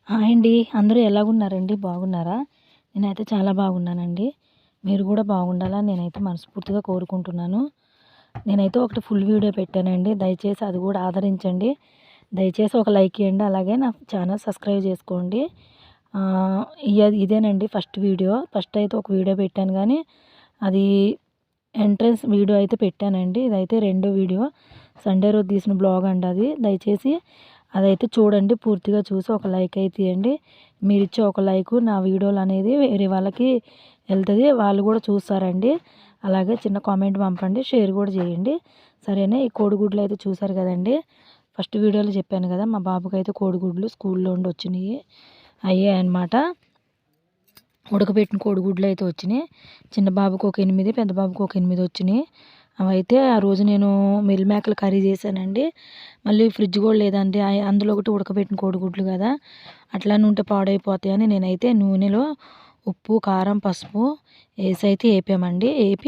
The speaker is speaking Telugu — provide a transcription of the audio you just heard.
హాయ్ అండి. అందరూ ఎలాగున్నారండి? బాగున్నారా? నేనైతే చాలా బాగున్నానండి. మీరు కూడా బాగుండాలని నేనైతే మనస్ఫూర్తిగా కోరుకుంటున్నాను. నేనైతే ఒకటి ఫుల్ వీడియో పెట్టానండి. దయచేసి అది కూడా ఆదరించండి. దయచేసి ఒక లైక్ ఇయ్యండి. అలాగే నా ఛానల్ సబ్స్క్రైబ్ చేసుకోండి. ఆహ్, ఇదేనండి ఫస్ట్ వీడియో. ఫస్ట్ అయితే ఒక వీడియో పెట్టాను గానీ, అది ఎంట్రన్స్ వీడియో అయితే పెట్టానండి. ఇదైతే రెండో వీడియో. సండే రోజు తీసిన బ్లాగ్ అండి అది. దయచేసి అదైతే చూడండి. పూర్తిగా చూసి ఒక లైక్ అయితే ఇయ్యండి. మీరిచ్చే ఒక లైకు నా వీడియోలు అనేది వేరే వాళ్ళకి వెళ్తది. వాళ్ళు కూడా చూస్తారండి. అలాగే చిన్న కామెంట్ పంపండి. షేర్ కూడా చేయండి. సరేనా? ఈ కోడిగుడ్లు అయితే చూసారు కదండీ! ఫస్ట్ వీడియోలో చెప్పాను కదా! మా బాబుకైతే కోడిగుడ్లు స్కూల్‌లో నుండి వచ్చినాయి. అయ్యాయన్నమాట. ఉడకబెట్టిన కోడిగుడ్లు అయితే వచ్చినాయి. చిన్న బాబుకి ఒక 8, పెద్ద బాబుకి ఒక 8 వచ్చినాయి. అవైతే ఆ రోజు నేను మిల్ మేకర్ కర్రీ చేశానండి. మళ్ళీ ఫ్రిడ్జ్ కూడా లేదండి. అందులో ఒకటి ఉడకబెట్టిన కోడిగుడ్లు కదా! అట్లానే ఉంటే పాడైపోతాయని నేనైతే నూనెలో ఉప్పు, కారం, పసుపు ఏసైతే ఏపామండి. ఏపి